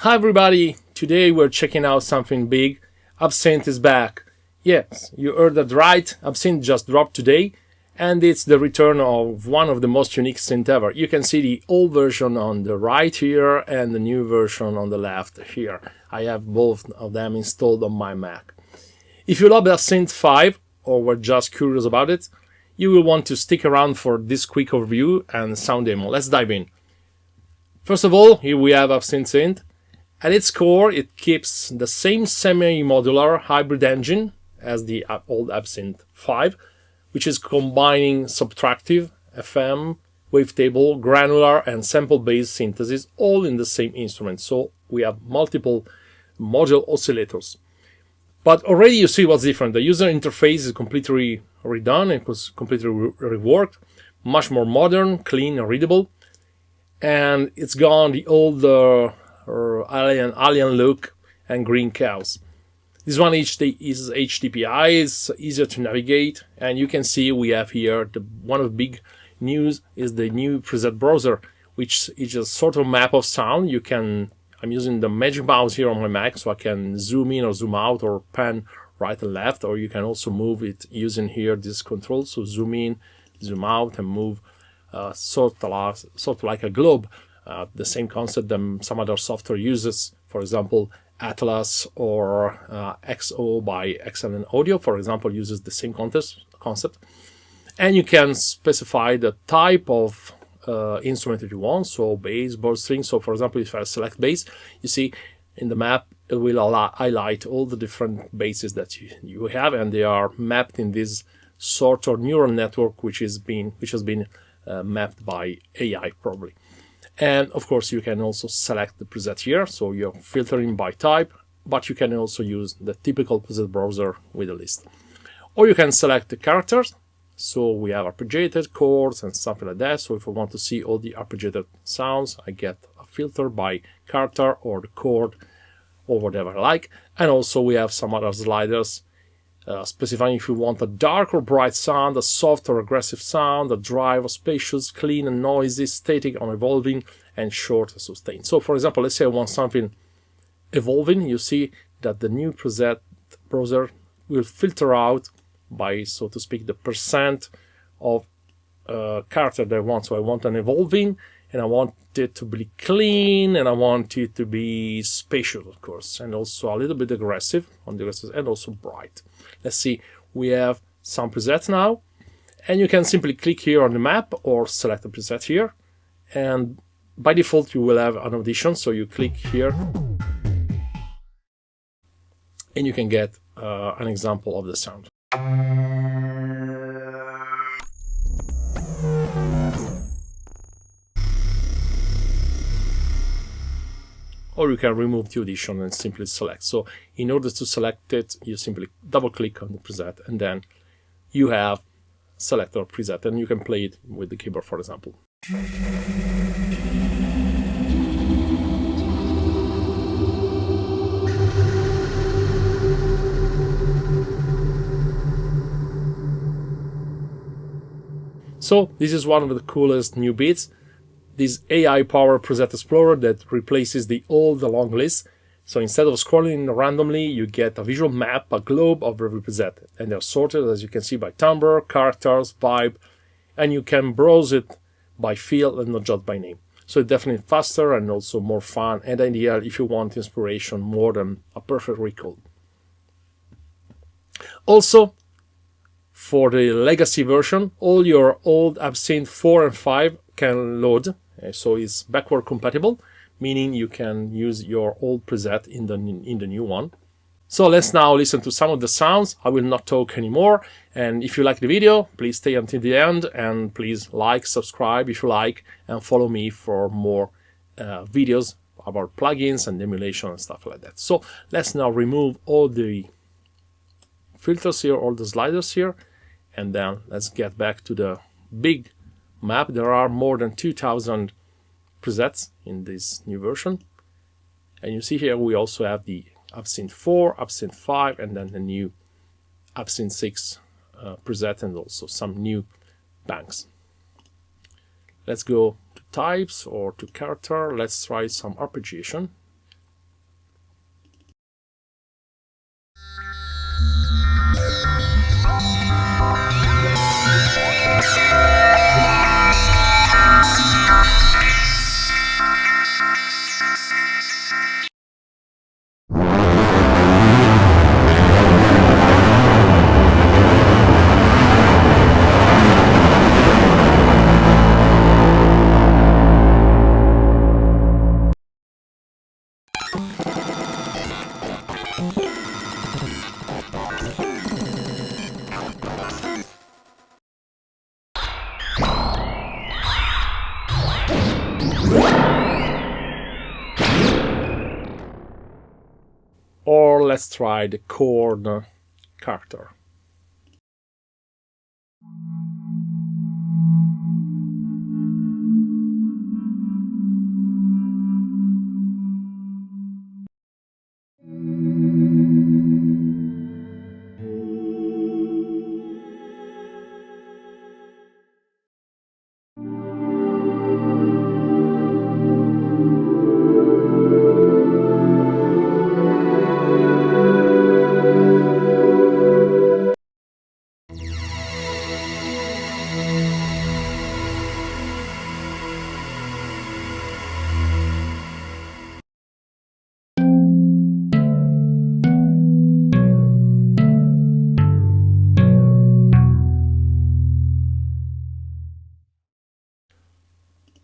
Hi everybody! Today we're checking out something big. Absynth is back. Yes, you heard that right. Absynth just dropped today, and it's the return of one of the most unique synth ever. You can see the old version on the right here and the new version on the left here. I have both of them installed on my Mac. If you love Absynth 5 or were just curious about it, you will want to stick around for this quick overview and sound demo. Let's dive in. First of all, here we have Absynth Synth. At its core, it keeps the same semi-modular hybrid engine as the old Absynth 5, which is combining subtractive, FM, wavetable, granular, and sample-based synthesis all in the same instrument. So we have multiple module oscillators. But already you see what's different. The user interface is completely redone. It was completely reworked, much more modern, clean, and readable. And it's gone the old alien look and green cows. This one is HTTPI, it's easier to navigate, and you can see we have here one of the big news is the new preset browser, which is a sort of map of sound. I'm using the magic mouse here on my Mac, so I can zoom in or zoom out or pan right and left, or you can also move it using here this control, so zoom in, zoom out, and move sort of like a globe. The same concept that some other software uses, for example, Atlas or XO by Excellent Audio, for example, uses the same concept. And you can specify the type of instrument that you want, so bass, board string. So, for example, if I select bass, you see in the map it will highlight all the different basses that you have, and they are mapped in this sort of neural network, which has been mapped by AI probably. And of course you can also select the preset here, so you're filtering by type, but you can also use the typical preset browser with a list. Or you can select the characters, so we have arpeggiated chords and something like that. So if I want to see all the arpeggiated sounds, I get a filter by character or the chord or whatever I like. And also we have some other sliders specifying if you want a dark or bright sound, a soft or aggressive sound, a dry or spacious, clean and noisy, static or evolving, and short or sustained. So for example, let's say I want something evolving. You see that the new preset browser will filter out by, so to speak, the percent of character that I want. So I want an evolving, and I want it to be clean, and I want it to be spacious, of course, and also a little bit aggressive on the aggressive, and also bright. Let's see, we have some presets now, and you can simply click here on the map or select a preset here, and by default you will have an audition, so you click here and you can get an example of the sound. Or you can remove the audition and simply select. So in order to select it, you simply double click on the preset, and then you have select or preset, and you can play it with the keyboard, for example. So this is one of the coolest new bits. This AI-powered preset explorer that replaces the old long list. So instead of scrolling randomly, you get a visual map, a globe of every preset, and they're sorted, as you can see, by timbre, characters, vibe, and you can browse it by field and not just by name. So it's definitely faster and also more fun and ideal if you want inspiration more than a perfect recall. Also, for the legacy version, all your old Absynth 4 and 5 can load. So it's backward compatible, meaning you can use your old preset in the new one. So let's now listen to some of the sounds. I will not talk anymore. And if you like the video, please stay until the end, and please like, subscribe if you like, and follow me for more videos about plugins and emulation and stuff like that. So let's now remove all the filters here, all the sliders here, and then let's get back to the big map. There are more than 2,000 presets in this new version, and you see here we also have the Absynth 4, Absynth 5, and then the new Absynth 6 preset, and also some new banks. Let's go to types or to character. Let's try some arpeggiation. Or let's try the chord character.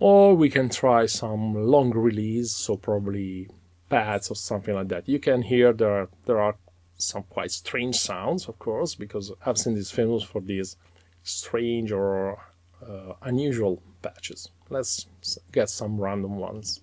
Or we can try some long release, so probably pads or something like that. You can hear there are some quite strange sounds, of course, because Absynth is famous for these strange or unusual patches. Let's get some random ones.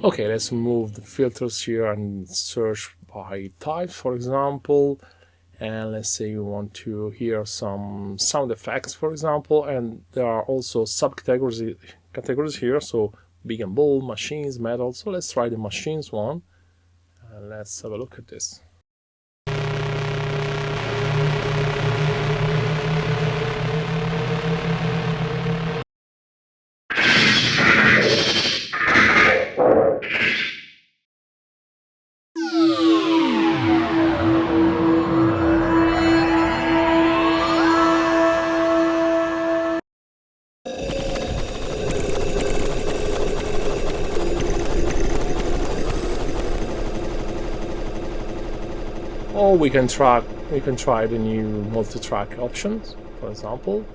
Okay, let's move the filters here and search by type, for example. And let's say we want to hear some sound effects, for example, and there are also subcategories here, so big and bold, machines, metal. So let's try the machines one, and let's have a look at this. Or we can try the new multi-track options, for example.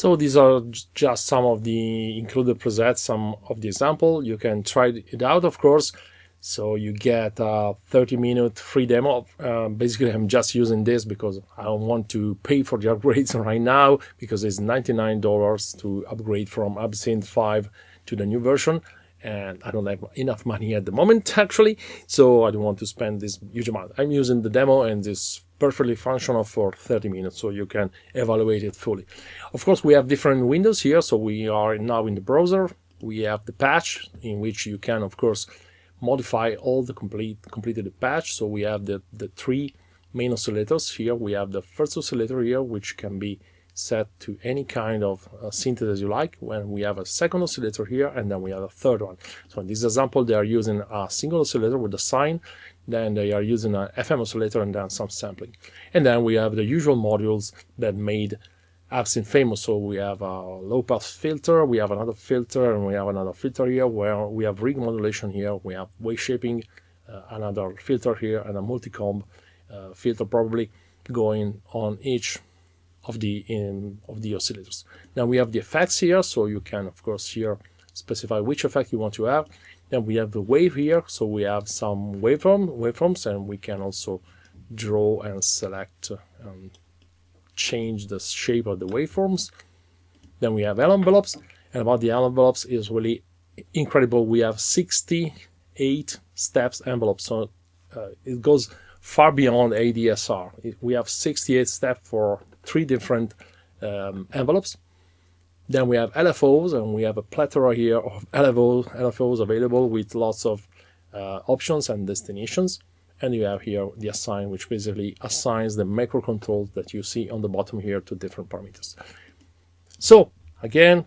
So these are just some of the included presets, some of the example. You can try it out, of course. So you get a 30-minute free demo. Basically, I'm just using this because I don't want to pay for the upgrades right now, because it's $99 to upgrade from Absynth 5 to the new version. And I don't have enough money at the moment, actually, so I don't want to spend this huge amount. I'm using the demo, and it's perfectly functional for 30 minutes, so you can evaluate it fully. Of course, we have different windows here, so we are now in the browser. We have the patch, in which you can, of course, modify all the completed patch. So we have the three main oscillators here. We have the first oscillator here, which can be set to any kind of synth as you like. When we have a second oscillator here, and then we have a third one. So in this example, they are using a single oscillator with a sine, then they are using an FM oscillator, and then some sampling. And then we have the usual modules that made Absynth famous. So we have a low pass filter, we have another filter, and we have another filter here, where we have rig modulation here, we have wave shaping, another filter here, and a multi-comb filter probably going on each of the oscillators. Now we have the effects here, so you can, of course, here specify which effect you want to have. Then we have the wave here, so we have some waveforms, and we can also draw and select change the shape of the waveforms. Then we have L envelopes, and about the L envelopes is really incredible. We have 68 steps envelopes, so it goes far beyond ADSR. We have 68 steps for 3 different envelopes. Then we have LFOs, and we have a plethora here of LFOs available with lots of options and destinations. And you have here the assign, which basically assigns the microcontrols that you see on the bottom here to different parameters. So again,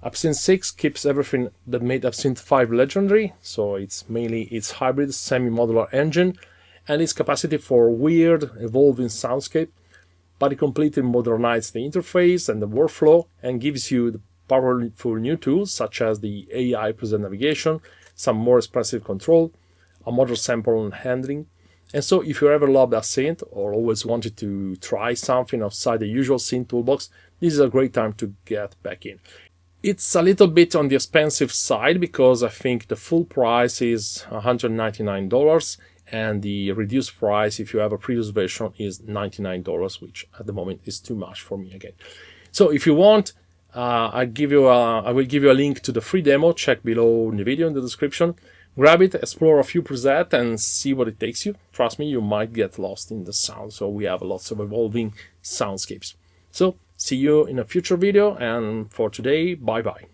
Absynth 6 keeps everything that made Absynth 5 legendary. So it's mainly its hybrid semi-modular engine and its capacity for weird, evolving soundscape, but it completely modernized the interface and the workflow and gives you the powerful new tools such as the AI present navigation, some more expressive control, a modern sample and handling. And so if you ever loved Absynth or always wanted to try something outside the usual synth toolbox, this is a great time to get back in. It's a little bit on the expensive side because I think the full price is $199 and the reduced price, if you have a previous version, is $99, which at the moment is too much for me again. So if you want, I will give you a link to the free demo. Check below in the video in the description. Grab it, explore a few presets, and see what it takes you. Trust me, you might get lost in the sound. So we have lots of evolving soundscapes. So see you in a future video, and for today, bye bye.